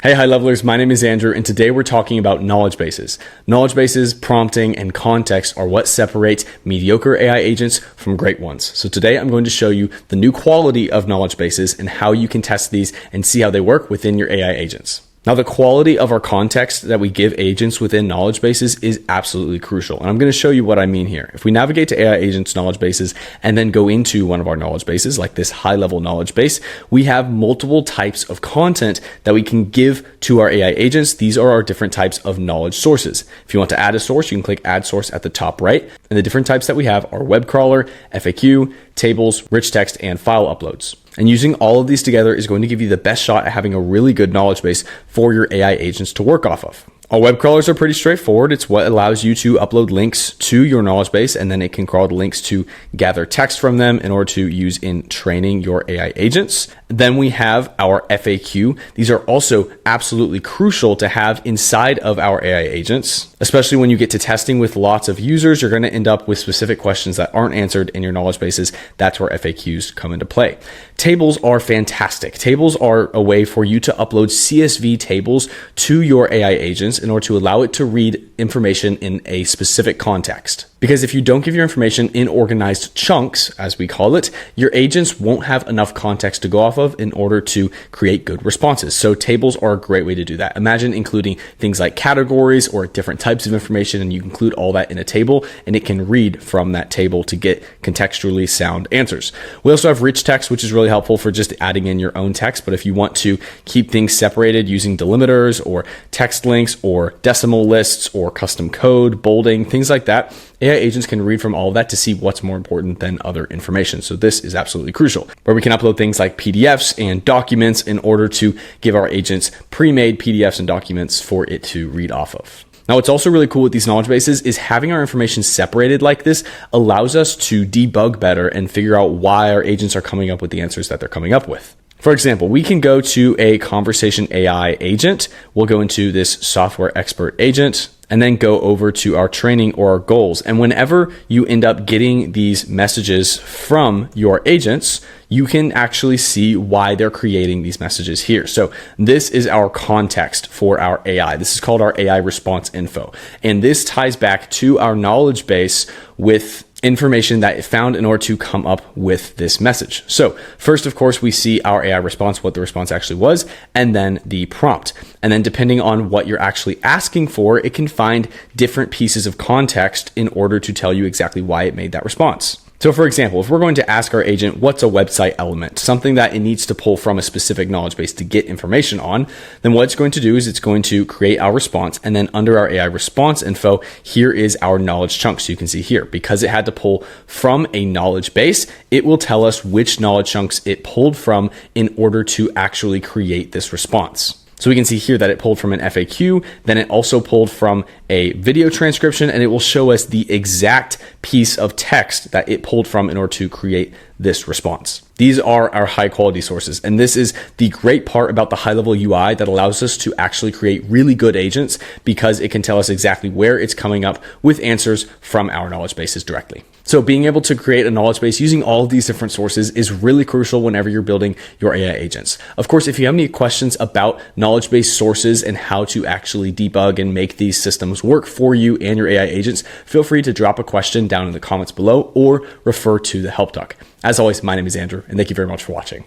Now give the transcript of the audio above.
Hey, high levelers, my name is Andrew, and today we're talking about knowledge bases. Knowledge bases, prompting, and context are what separate mediocre AI agents from great ones. So today I'm going to show you the new quality of knowledge bases and how you can test these and see how they work within your AI agents. Now, the quality of our context that we give agents within knowledge bases is absolutely crucial. And I'm going to show you what I mean here. If we navigate to AI agents knowledge bases and then go into one of our knowledge bases, like this high-level knowledge base, we have multiple types of content that we can give to our AI agents. These are our different types of knowledge sources. If you want to add a source, you can click add source at the top right. And the different types that we have are web crawler, FAQ, tables, rich text, and file uploads. And using all of these together is going to give you the best shot at having a really good knowledge base for your AI agents to work off of. Our web crawlers are pretty straightforward. It's what allows you to upload links to your knowledge base, and then it can crawl the links to gather text from them in order to use in training your AI agents. Then we have our FAQ. These are also absolutely crucial to have inside of our AI agents, especially when you get to testing with lots of users. You're going to end up with specific questions that aren't answered in your knowledge bases. That's where FAQs come into play. Tables are fantastic. Tables are a way for you to upload CSV tables to your AI agents in order to allow it to read information in a specific context. Because if you don't give your information in organized chunks, as we call it, your agents won't have enough context to go off of in order to create good responses. So tables are a great way to do that. Imagine including things like categories or different types of information, and you include all that in a table, and it can read from that table to get contextually sound answers. We also have rich text, which is really helpful for just adding in your own text. But if you want to keep things separated using delimiters or text links or decimal lists or custom code, bolding, things like that, AI agents can read from all of that to see what's more important than other information. So this is absolutely crucial, where we can upload things like PDFs and documents in order to give our agents pre-made PDFs and documents for it to read off of. Now, what's also really cool with these knowledge bases is having our information separated like this allows us to debug better and figure out why our agents are coming up with the answers that they're coming up with. For example, we can go to a conversation AI agent. We'll go into this software expert agent and then go over to our training or our goals. And whenever you end up getting these messages from your agents, you can actually see why they're creating these messages here. So this is our context for our AI. This is called our AI response info. And this ties back to our knowledge base with information that it found in order to come up with this message. So first, of course, we see our AI response, what the response actually was, and then the prompt. And then depending on what you're actually asking for, it can find different pieces of context in order to tell you exactly why it made that response. So for example, if we're going to ask our agent, what's a website element, something that it needs to pull from a specific knowledge base to get information on, then what it's going to do is it's going to create our response. And then under our AI response info, here is our knowledge chunk. So you can see here, because it had to pull from a knowledge base, it will tell us which knowledge chunks it pulled from in order to actually create this response. So we can see here that it pulled from an FAQ, then it also pulled from a video transcription, and it will show us the exact piece of text that it pulled from in order to create this response. These are our high quality sources. And this is the great part about the high level UI that allows us to actually create really good agents, because it can tell us exactly where it's coming up with answers from our knowledge bases directly. So being able to create a knowledge base using all of these different sources is really crucial whenever you're building your AI agents. Of course, if you have any questions about knowledge base sources and how to actually debug and make these systems work for you and your AI agents, feel free to drop a question down in the comments below or refer to the help doc. As always, my name is Andrew, and thank you very much for watching.